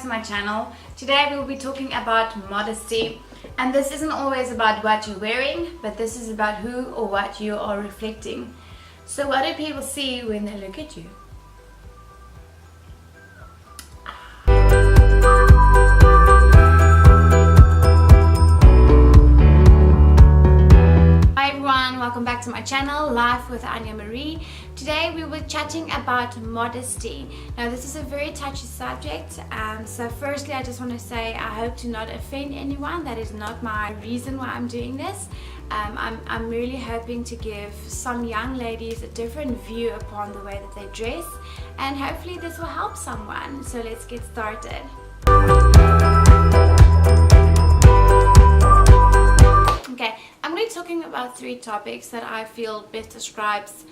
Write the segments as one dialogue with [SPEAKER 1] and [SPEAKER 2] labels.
[SPEAKER 1] to my channel. Today we will be talking about modesty, and this isn't always about what you're wearing, but this is about who or what you are reflecting. So what do people see when they look at you? Hi everyone, welcome back to my channel, Life with Anja Maree. Today we were chatting about modesty. Now this is a very touchy subject, so firstly I just want to say I hope to not offend anyone. That is not my reason why I'm doing this. I'm really hoping to give some young ladies a different view upon the way that they dress, and hopefully this will help someone. So let's get started. Okay, I'm going to be talking about 3 topics that I feel best describes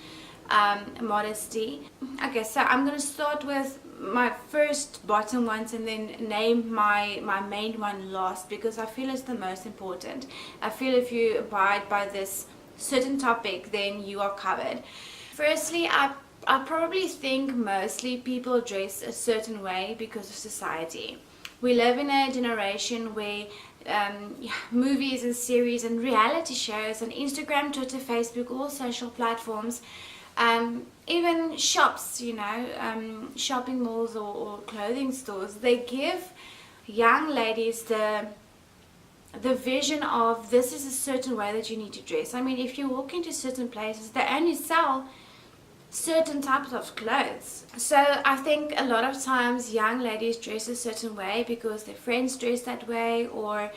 [SPEAKER 1] modesty. Okay, so I'm going to start with my first bottom ones and then name my main one last, because I feel it's the most important. I feel if you abide by this certain topic, then you are covered. Firstly, I probably think mostly people dress a certain way because of society. We live in a generation where movies and series and reality shows on Instagram, Twitter, Facebook, all social platforms, even shops, shopping malls or clothing stores, they give young ladies the vision of this is a certain way that you need to dress. I mean, if you walk into certain places, they only sell certain types of clothes. So I think a lot of times young ladies dress a certain way because their friends dress that way, or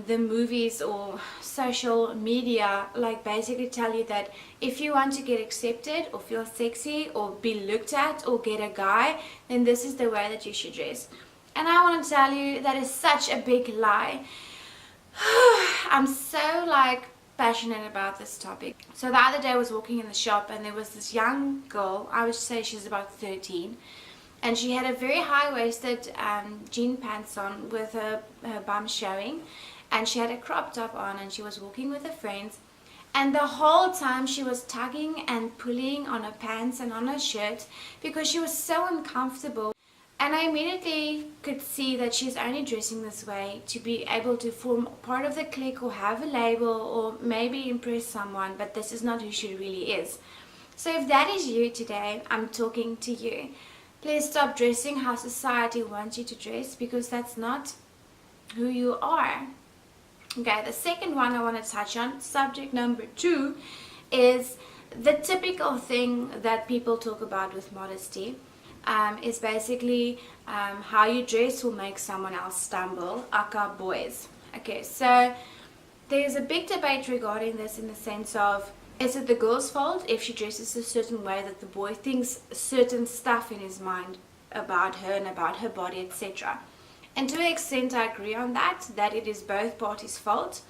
[SPEAKER 1] the movies or social media like basically tell you that if you want to get accepted or feel sexy or be looked at or get a guy, then this is the way that you should dress. And I want to tell you that is such a big lie. I'm so passionate about this topic. So the other day I was walking in the shop and there was this young girl, I would say she's about 13, and she had a very high-waisted jean pants on with her bum showing, and she had a crop top on, and she was walking with her friends, and the whole time she was tugging and pulling on her pants and on her shirt because she was so uncomfortable. And I immediately could see that she's only dressing this way to be able to form part of the clique or have a label or maybe impress someone, but this is not who she really is. So if that is you today, I'm talking to you. Please stop dressing how society wants you to dress, because that's not who you are. Okay, the second one I want to touch on, subject number 2, is the typical thing that people talk about with modesty. Is basically how you dress will make someone else stumble, aka boys. Okay, so there's a big debate regarding this, in the sense of, is it the girl's fault if she dresses a certain way that the boy thinks certain stuff in his mind about her and about her body, etc. And to an extent I agree on that it is both parties' fault.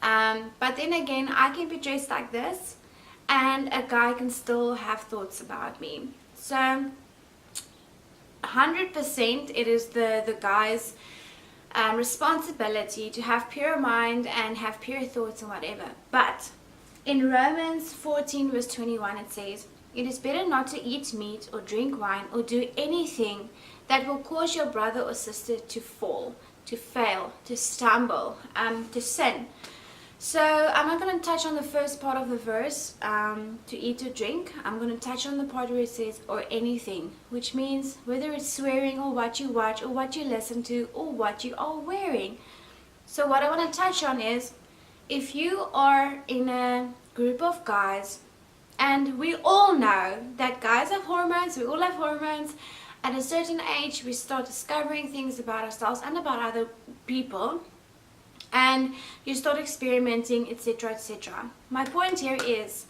[SPEAKER 1] But then again, I can be dressed like this and a guy can still have thoughts about me. So 100% it is the guy's responsibility to have pure mind and have pure thoughts and whatever. But in Romans 14 verse 21 it says, "It is better not to eat meat or drink wine or do anything that will cause your brother or sister to fall, to fail, to stumble, to sin." So I'm not going to touch on the first part of the verse, to eat or drink. I'm going to touch on the part where it says, or anything, which means whether it's swearing or what you watch or what you listen to or what you are wearing. So what I want to touch on is, if you are in a group of guys, and we all know that guys have hormones, we all have hormones. At a certain age we start discovering things about ourselves and about other people, and you start experimenting, etc., etc. My point here is,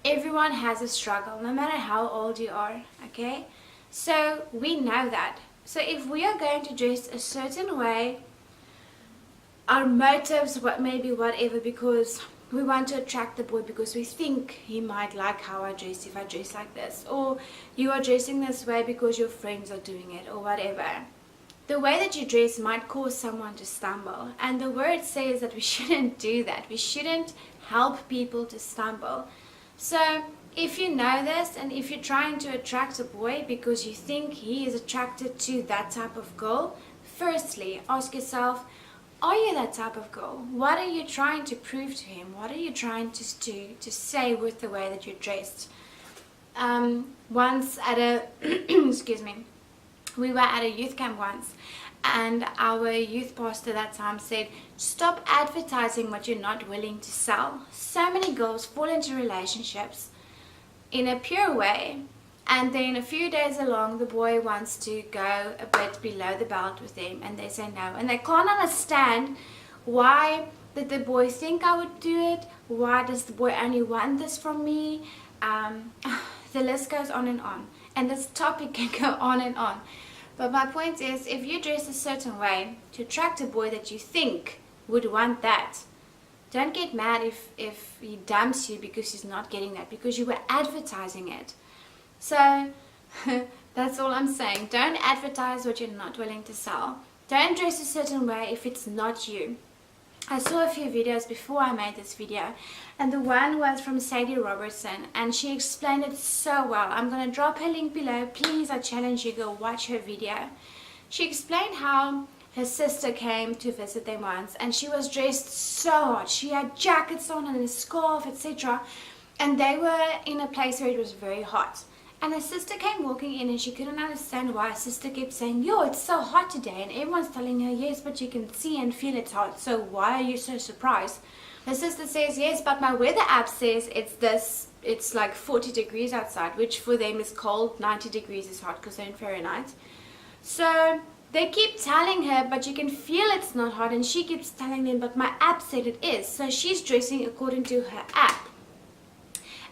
[SPEAKER 1] everyone has a struggle, no matter how old you are, okay? So we know that. So if we are going to dress a certain way, our motives, maybe whatever, because we want to attract the boy because we think he might like how I dress if I dress like this, or you are dressing this way because your friends are doing it, or whatever. The way that you dress might cause someone to stumble, and the word says that we shouldn't do that. We shouldn't help people to stumble. So if you know this, and if you're trying to attract a boy because you think he is attracted to that type of girl, firstly, ask yourself, are you that type of girl? What are you trying to prove to him? What are you trying to say with the way that you're dressed? Once at a, excuse me, we were at a youth camp once, and our youth pastor that time said, stop advertising what you're not willing to sell. So many girls fall into relationships in a pure way, and then a few days along the boy wants to go a bit below the belt with them, and they say no, and they can't understand why did the boy think I would do it, why does the boy only want this from me. The list goes on, and this topic can go on and on. But my point is, if you dress a certain way to attract a boy that you think would want that, don't get mad if he dumps you because he's not getting that, because you were advertising it. So that's all I'm saying. Don't advertise what you're not willing to sell. Don't dress a certain way if it's not you. I saw a few videos before I made this video, and the one was from Sadie Robertson, and she explained it so well. I'm going to drop her link below. Please, I challenge you, go watch her video. She explained how her sister came to visit them once, and she was dressed so hot. She had jackets on and a scarf, etc. And they were in a place where it was very hot. And her sister came walking in, and she couldn't understand why. Her sister kept saying, yo, it's so hot today. And everyone's telling her, yes, but you can see and feel it's hot. So why are you so surprised? Her sister says, yes, but my weather app says it's like 40 degrees outside, which for them is cold. 90 degrees is hot because they're in Fahrenheit. So they keep telling her, but you can feel it's not hot. And she keeps telling them, but my app said it is. So she's dressing according to her app.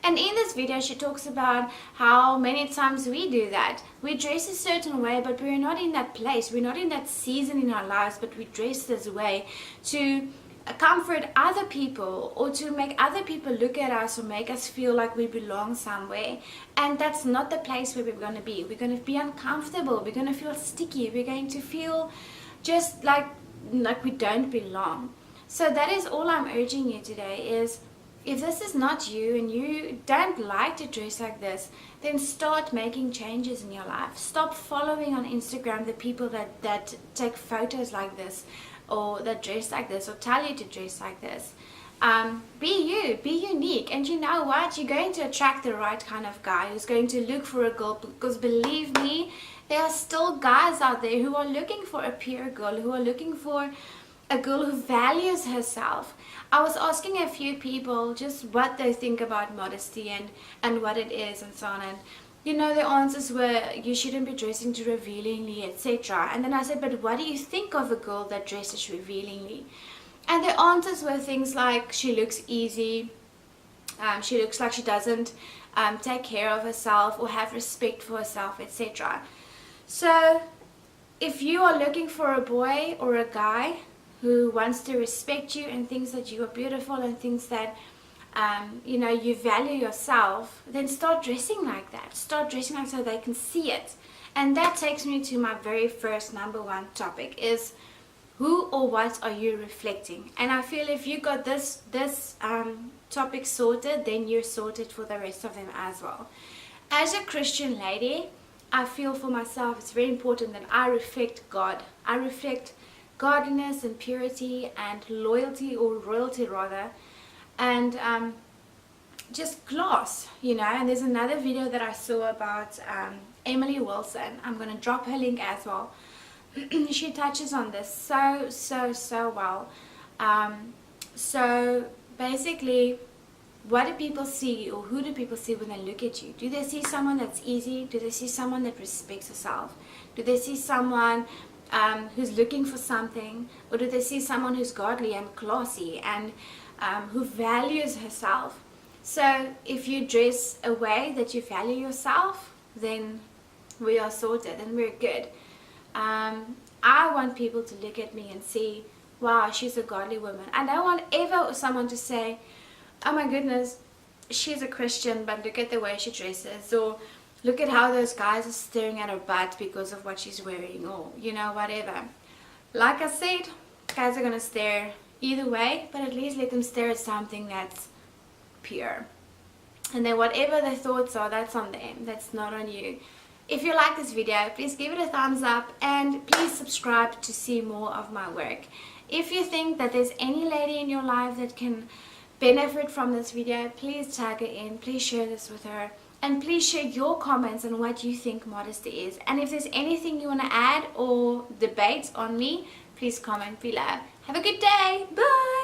[SPEAKER 1] And in this video, she talks about how many times we do that. We dress a certain way, but we're not in that place. We're not in that season in our lives, but we dress this way to comfort other people or to make other people look at us or make us feel like we belong somewhere. And that's not the place where we're going to be. We're going to be uncomfortable. We're going to feel sticky. We're going to feel just like we don't belong. So that is all I'm urging you today is, if this is not you and you don't like to dress like this, then start making changes in your life. Stop following on Instagram the people that take photos like this, or that dress like this, or tell you to dress like this. Be you, be unique. And you know what? You're going to attract the right kind of guy who's going to look for a girl, because believe me, there are still guys out there who are looking for a pure girl, who are looking for a girl who values herself. I was asking a few people just what they think about modesty and what it is and so on, and you know, the answers were, you shouldn't be dressing too revealingly, etc. And then I said, but what do you think of a girl that dresses revealingly? And the answers were things like, she looks easy, she looks like she doesn't take care of herself or have respect for herself, etc. So if you are looking for a boy or a guy who wants to respect you and thinks that you are beautiful and thinks that you know, you value yourself, then start dressing like that. Start dressing like so they can see it. And that takes me to my very first number one topic is, who or what are you reflecting? And I feel if you got this topic sorted, then you're sorted for the rest of them as well. As a Christian lady, I feel for myself it's very important that I reflect God. I reflect godliness and purity and loyalty, or royalty rather, and just class, you know. And there's another video that I saw about Emily Wilson. I'm going to drop her link as well. She touches on this so well. So basically, what do people see, or who do people see when they look at you? Do they see someone that's easy? Do they see someone that respects herself? Do they see someone who's looking for something? Or do they see someone who's godly and classy and who values herself? So if you dress a way that you value yourself, then we are sorted and we're good. I want people to look at me and see, wow, she's a godly woman. I don't want ever someone to say, oh my goodness, she's a Christian, but look at the way she dresses, or look at how those guys are staring at her butt because of what she's wearing, or you know, whatever. Like I said, guys are gonna stare either way, but at least let them stare at something that's pure. And then whatever their thoughts are, that's on them, that's not on you. If you like this video, please give it a thumbs up and please subscribe to see more of my work. If you think that there's any lady in your life that can benefit from this video, please tag her in, please share this with her, and please share your comments on what you think modesty is. And if there's anything you want to add or debate on me, please comment below. Have a good day. Bye.